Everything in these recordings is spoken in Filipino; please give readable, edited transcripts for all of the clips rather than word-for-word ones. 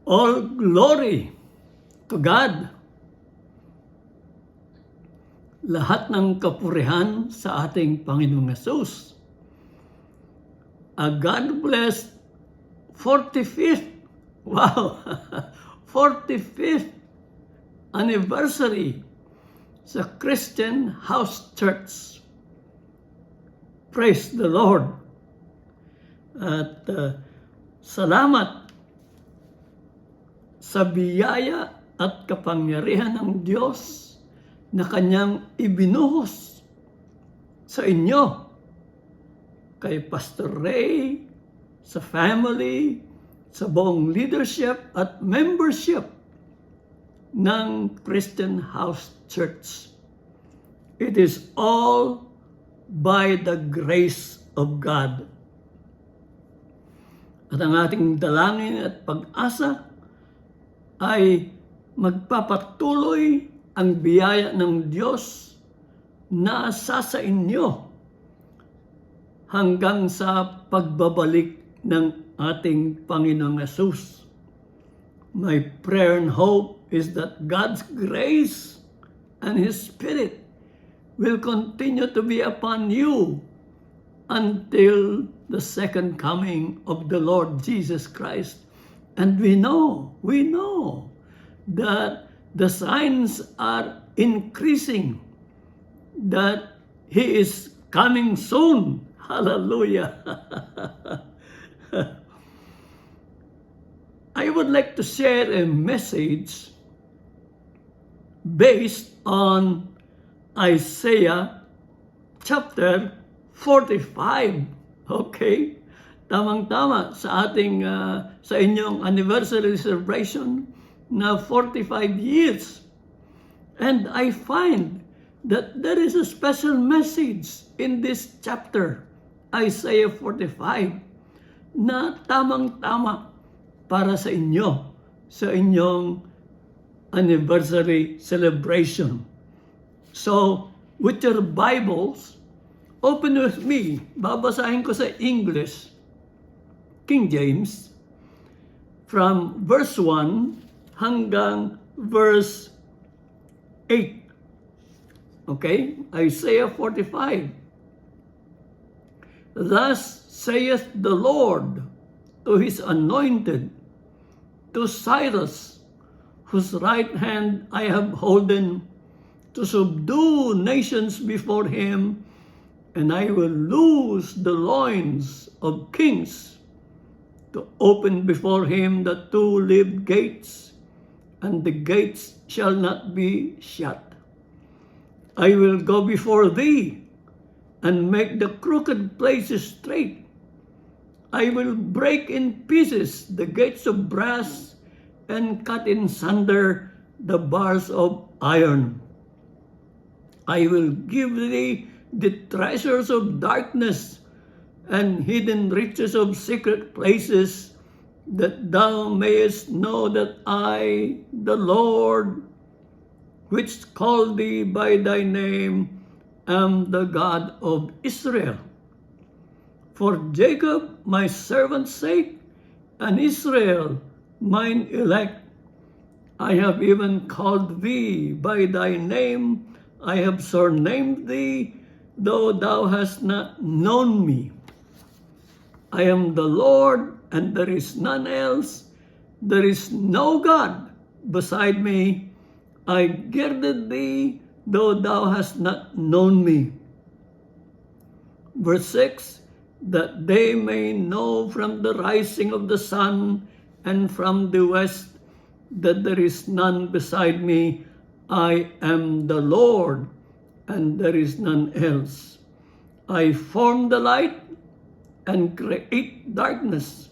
All glory to God. Lahat ng kapurihan sa ating Panginoong Hesus. A God bless 45th, wow, 45th anniversary sa Christian House Church. Praise the Lord. At salamat sa biyaya at kapangyarihan ng Diyos na Kanyang ibinuhos sa inyo, kay Pastor Ray, sa family, sa buong leadership at membership ng Christian House Church. It is all by the grace of God. At ang ating dalangin at pag-asa ay magpapatuloy ang biyaya ng Diyos na asa sa inyo hanggang sa pagbabalik ng ating Panginoong Hesus. My prayer and hope is that God's grace and His Spirit will continue to be upon you until the second coming of the Lord Jesus Christ. And we know that the signs are increasing, that He is coming soon. Hallelujah. I would like to share a message based on Isaiah chapter 45. Okay? Tamang-tama sa ating sa inyong anniversary celebration na 45 years. And I find that there is a special message in this chapter, Isaiah 45, na tamang-tama para sa inyo, sa inyong anniversary celebration. So, with your Bibles, open with me. Babasahin ko sa English, King James, from verse 1 hanggang verse 8. Okay? Isaiah 45. Thus saith the Lord to His anointed, to Cyrus, whose right hand I have holden, to subdue nations before him, and I will loose the loins of kings, to open before him the two-leaved gates, and the gates shall not be shut. I will go before thee, and make the crooked places straight. I will break in pieces the gates of brass, and cut in sunder the bars of iron. I will give thee the treasures of darkness, and hidden riches of secret places, that thou mayest know that I, the Lord, which called thee by thy name, am the God of Israel. For Jacob my servant's sake, and Israel mine elect, I have even called thee by thy name, I have surnamed thee, though thou hast not known me. I am the Lord, and there is none else. There is no God beside me. I girded thee, though thou hast not known me. Verse 6, that they may know from the rising of the sun and from the west that there is none beside me. I am the Lord, and there is none else. I form the light and create darkness.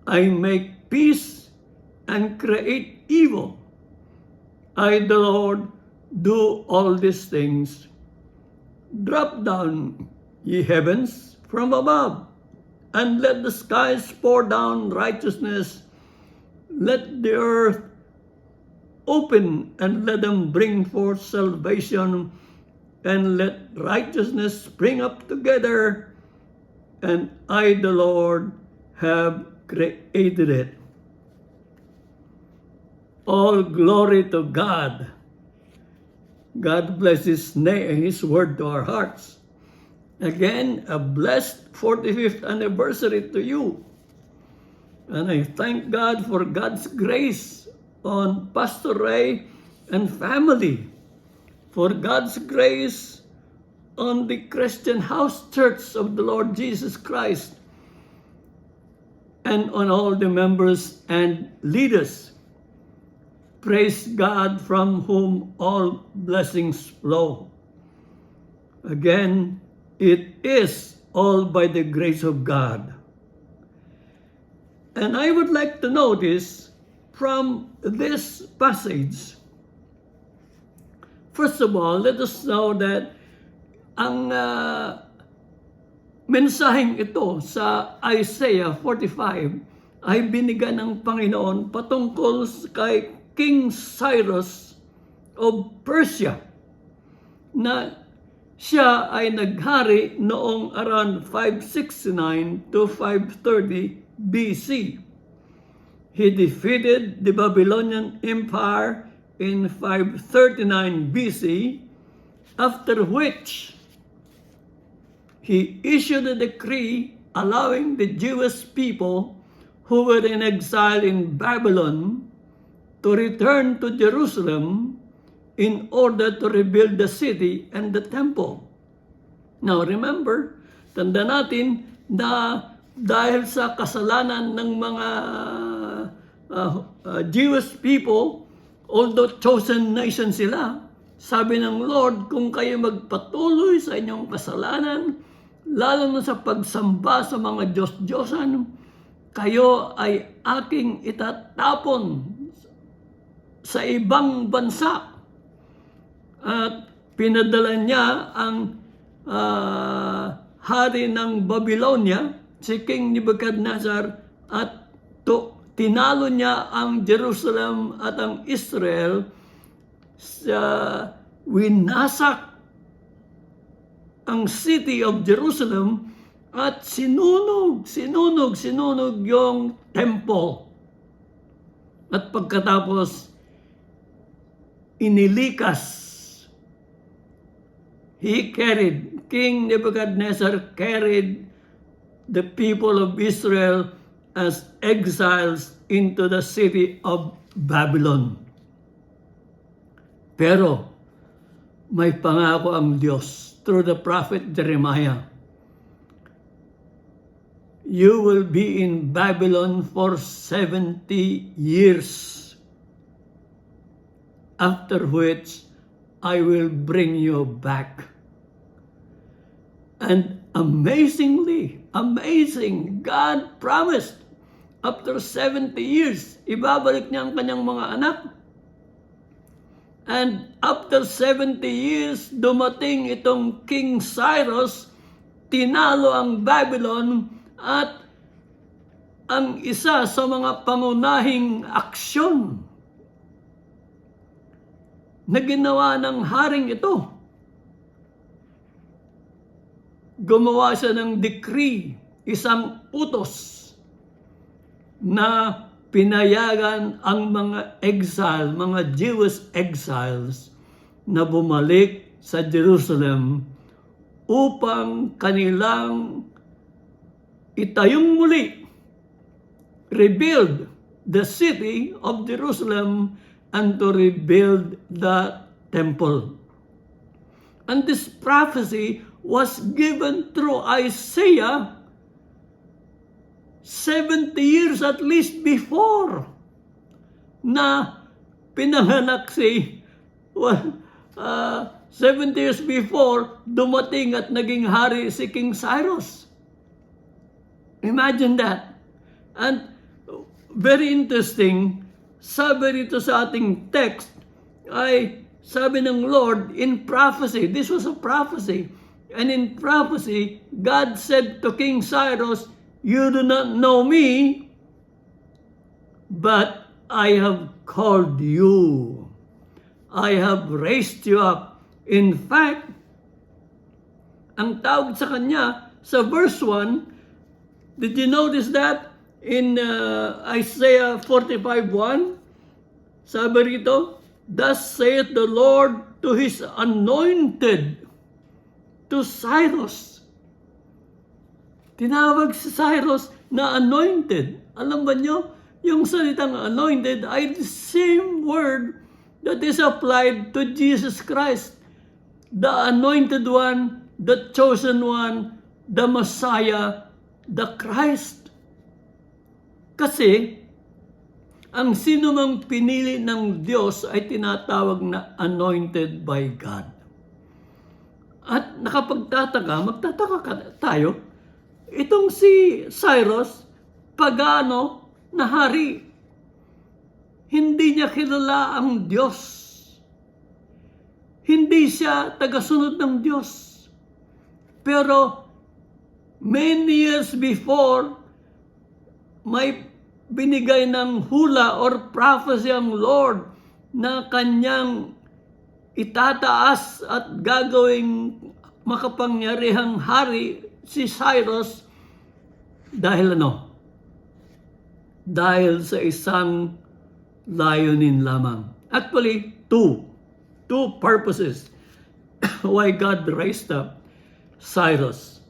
I make peace and create evil. I, the Lord, do all these things. Drop down, ye heavens, from above, and let the skies pour down righteousness. Let the earth open, and let them bring forth salvation, and let righteousness spring up together, and I, the Lord, have created it. All glory to God. God bless His word to our hearts. Again, a blessed 45th anniversary to you. And I thank God for God's grace on Pastor Ray and family, for God's grace on the Christian House Church of the Lord Jesus Christ, and on all the members and leaders. Praise God, from whom all blessings flow. Again, it is all by the grace of God. And I would like to notice from this passage, first of all, let us know that ang mensaheng ito sa Isaiah 45 ay binigyan ng Panginoon patungkol kay King Cyrus of Persia, na siya ay naghari noong around 569 to 530 BC. He defeated the Babylonian Empire in 539 BC, after which he issued a decree allowing the Jewish people who were in exile in Babylon to return to Jerusalem in order to rebuild the city and the temple. Now remember, tanda natin na dahil sa kasalanan ng mga Jewish people, although chosen nation sila, sabi ng Lord, kung kayo magpatuloy sa inyong kasalanan, lalo na sa pagsamba sa mga Diyos-Diyosan, kayo ay aking itatapon sa ibang bansa. At pinadala niya ang hari ng Babylonia, si King Nebuchadnezzar, at tinalo niya ang Jerusalem at ang Israel. Winasak ang city of Jerusalem at sinunog yung temple. At pagkatapos, inilikas. King Nebuchadnezzar carried the people of Israel as exiles into the city of Babylon. Pero may pangako ang Diyos through the prophet Jeremiah. You will be in Babylon for 70 years, after which I will bring you back. And amazing, God promised, after 70 years, ibabalik niya ang kanyang mga anak. And after 70 years, dumating itong King Cyrus, tinalo ang Babylon, at ang isa sa mga pangunahing aksyon na ginawa ng haring ito, gumawa siya ng decree, isang utos, na pinayagan ang mga exile, mga Jewish exiles, na bumalik sa Jerusalem upang kanilang itayong muli, rebuild the city of Jerusalem and to rebuild the temple. And this prophecy was given through Isaiah 70 years at least before na pinanganak 70 years before dumating at naging hari si King Cyrus. Imagine that. And very interesting, sabi rito sa ating text, ay sabi ng Lord in prophecy, this was a prophecy, and in prophecy, God said to King Cyrus, you do not know me, but I have called you. I have raised you up. In fact, ang tawag sa kanya sa verse 1, did you notice that in Isaiah 45:1? Sabi rito, thus saith the Lord to His anointed, to Cyrus. Tinawag si Cyrus na anointed. Alam ba nyo, yung salitang anointed ay the same word that is applied to Jesus Christ. The anointed one, the chosen one, the Messiah, the Christ. Kasi, ang sino mang pinili ng Diyos ay tinatawag na anointed by God. At magtataka tayo, itong si Cyrus, pagano na hari, hindi niya kilala ang Diyos. Hindi siya tagasunod ng Diyos. Pero many years before, may binigay ng hula or prophecy ang Lord na kanyang itataas at gagawing makapangyarihang hari si Cyrus dahil ano? Dahil sa isang layunin lamang. Actually, two purposes why God raised up Cyrus.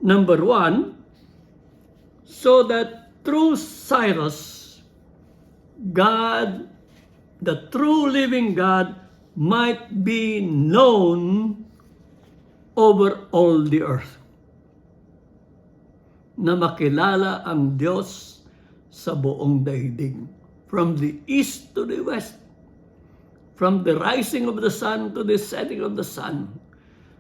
Number one, so that through Cyrus, God, the true living God, might be known over all the earth. Na makilala ang Diyos sa buong daigdig. From the east to the west. From the rising of the sun to the setting of the sun.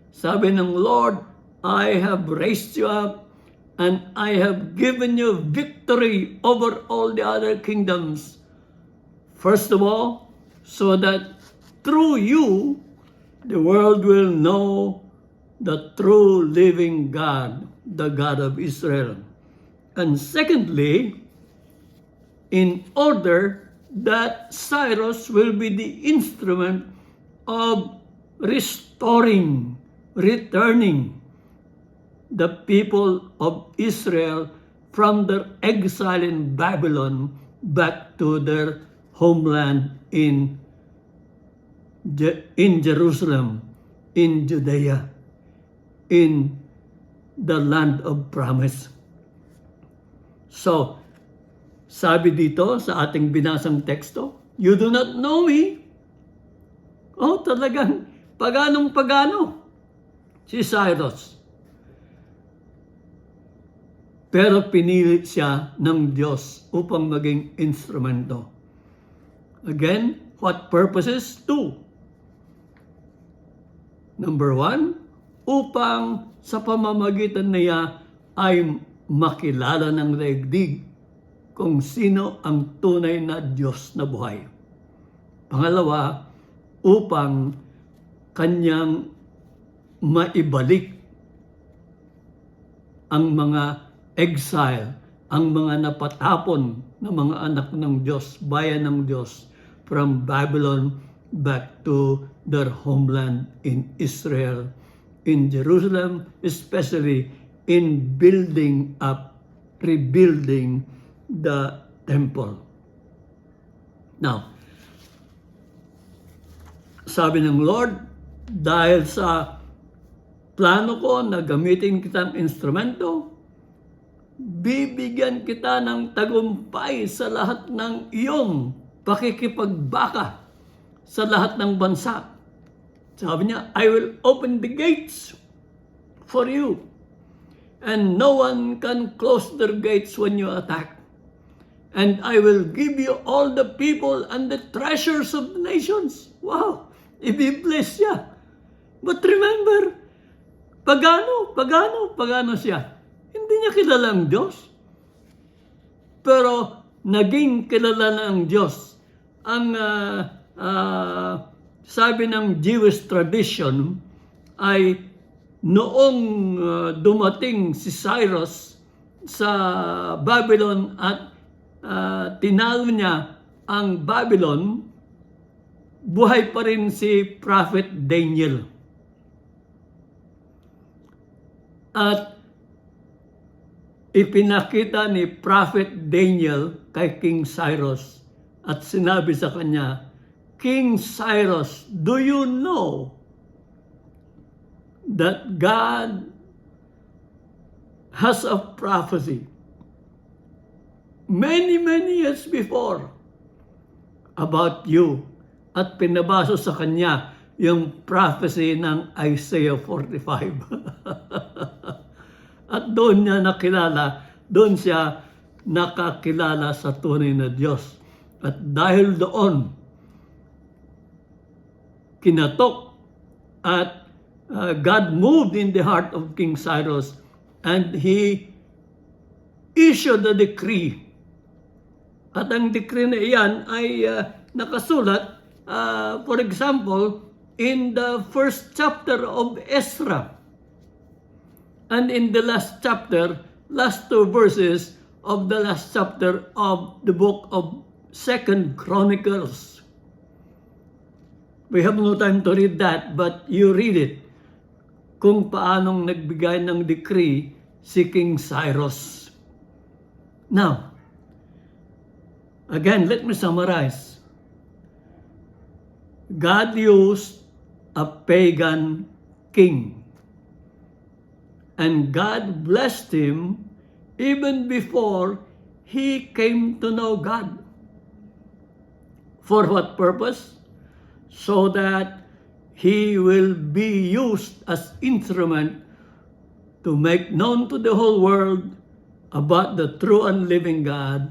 Sabi ng Lord, I have raised you up and I have given you victory over all the other kingdoms. First of all, so that through you, the world will know the true living God, the God of Israel. And secondly, in order that Cyrus will be the instrument of returning the people of Israel from their exile in Babylon back to their homeland in Jerusalem, in Judea, in the land of promise. So, sabi dito sa ating binasang teksto, you do not know me. Oh, talagang paganong-pagano si Cyrus. Pero pinili siya ng Diyos upang maging instrumento. Again, what purposes? Two. Number one, upang sa pamamagitan niya ay makilala ng daigdig kung sino ang tunay na Diyos na buhay. Pangalawa, upang kanyang maibalik ang mga exile, ang mga napatapon na mga anak ng Diyos, bayan ng Diyos, from Babylon back to their homeland in Israel, in Jerusalem, especially in building up, rebuilding the temple. Now, sabi ng Lord, dahil sa plano ko na gamitin kitang instrumento, bibigyan kita ng tagumpay sa lahat ng iyong pakikipagbaka sa lahat ng bansa. Sabi niya, I will open the gates for you, and no one can close their gates when you attack. And I will give you all the people and the treasures of the nations. Wow! I-bless siya. But remember, pagano siya. Hindi niya kilala ang Diyos. Pero naging kilala na ang Diyos. Ang sabi ng Jewish tradition ay noong dumating si Cyrus sa Babylon at tinalo niya ang Babylon, buhay pa rin si Prophet Daniel. At ipinakita ni Prophet Daniel kay King Cyrus at sinabi sa kanya, King Cyrus, do you know that God has a prophecy many years before about you? At pinabasa sa kanya yung prophecy ng Isaiah 45. At doon niya nakilala, doon siya nakakilala sa tunay na Diyos. At dahil doon, kinatok at God moved in the heart of King Cyrus and he issued a decree. At ang decree na iyan ay nakasulat, for example, in the first chapter of Ezra. And in the last chapter, last 2 verses of the last chapter of the book of 2 Chronicles. We have no time to read that, but you read it. Kung paanong nagbigay ng decree si King Cyrus. Now, again, let me summarize. God used a pagan king. And God blessed him even before he came to know God. For what purpose? So that he will be used as instrument to make known to the whole world about the true and living God.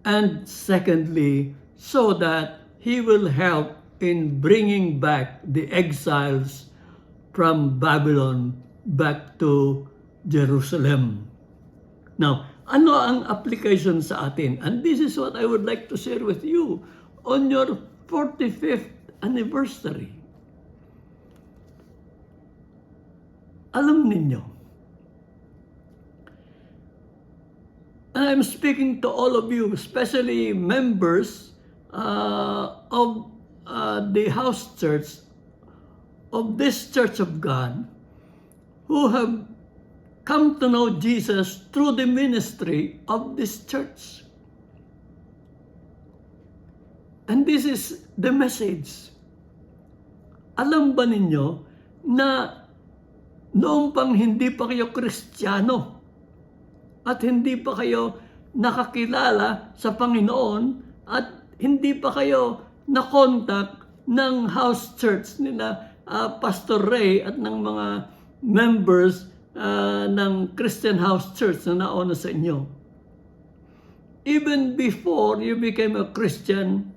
And secondly, so that he will help in bringing back the exiles from Babylon back to Jerusalem. Now, ano ang application sa atin? And this is what I would like to share with you on your 45th anniversary. Alam ninyo, and I'm speaking to all of you, especially members of the house church of this Church of God, who have come to know Jesus through the ministry of this church. And this is the message. Alam ba ninyo na noong pang hindi pa kayo Kristiyano at hindi pa kayo nakakilala sa Panginoon at hindi pa kayo na-contact ng house church nila Pastor Ray at ng mga members ng Christian House Church na nauna sa inyo. Even before you became a Christian,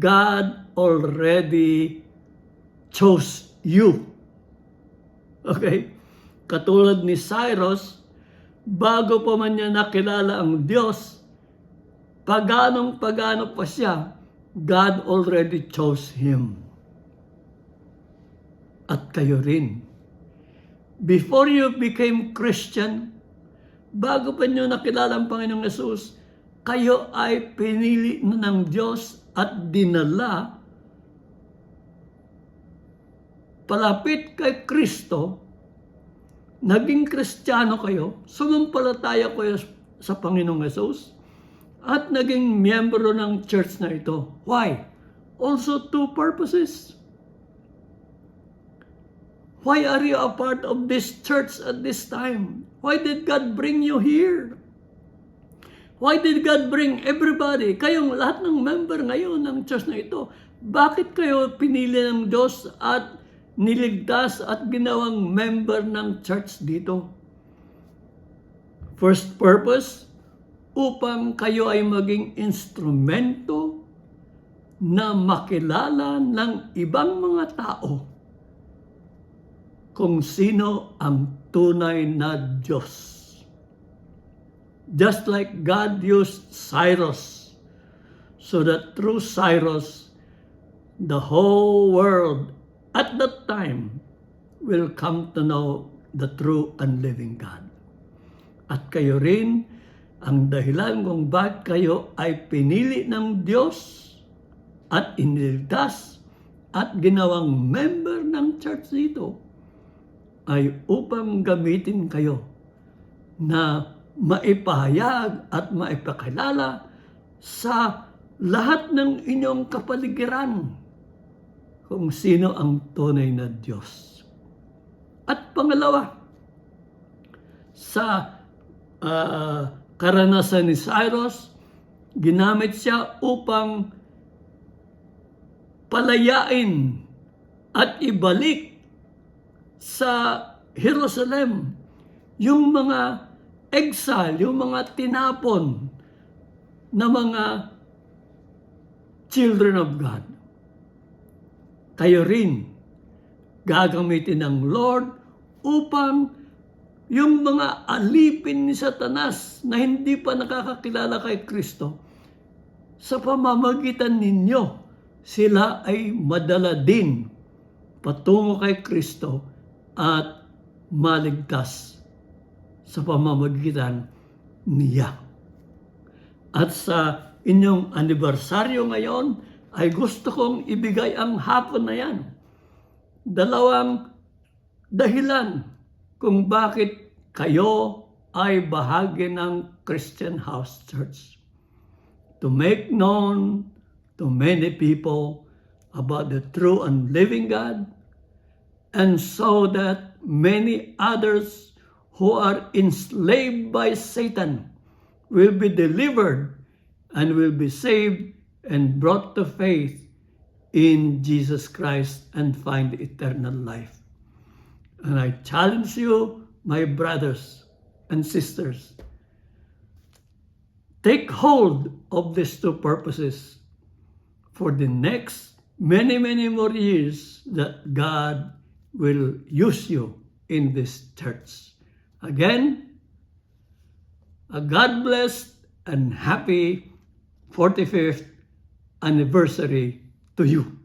God already chose you. Okay? Katulad ni Cyrus, bago pa man niya nakilala ang Diyos, pagano pa siya, God already chose him. At kayo rin. Before you became Christian, bago pa niyo nakilala ang Panginoong Yesus, kayo ay pinili na ng Diyos at dinala palapit kay Kristo, naging Kristiyano kayo, sumampalataya kayo sa Panginoong Yesus, at naging miyembro ng church na ito. Why? Also 2 purposes. Why are you a part of this church at this time? Why did God bring you here? Why did God bring everybody? Kayong lahat ng member ngayon ng church na ito, bakit kayo pinili ng Diyos at niligtas at ginawang member ng church dito? First purpose, upang kayo ay maging instrumento na makilala ng ibang mga tao kung sino ang tunay na Diyos. Just like God used Cyrus, so that through Cyrus, the whole world at that time will come to know the true and living God. At kayo rin, ang dahilan kung bakit kayo ay pinili ng Diyos at iniligtas at ginawang member ng church dito, ay upang gamitin kayo na maipahayag at maipakilala sa lahat ng inyong kapaligiran kung sino ang tunay na Diyos. At pangalawa, sa karanasan ni Cyrus, ginamit siya upang palayain at ibalik sa Jerusalem yung mga exile, yung mga tinapon na mga children of God. Kayo rin, gagamitin ng Lord upang yung mga alipin ni Satanas na hindi pa nakakakilala kay Kristo, sa pamamagitan ninyo, sila ay madala din patungo kay Kristo at maligtas sa pamamagitan niya. At sa inyong anibersaryo ngayon, ay gusto kong ibigay ang hapon na yan. Dalawang dahilan kung bakit kayo ay bahagi ng Christian House Church. To make known to many people about the true and living God, and so that many others who are enslaved by Satan will be delivered and will be saved and brought to faith in Jesus Christ and find eternal life. And I challenge you, my brothers and sisters, take hold of these two purposes for the next many, many more years that God will use you in this church. Again, a God blessed and happy 45th anniversary to you.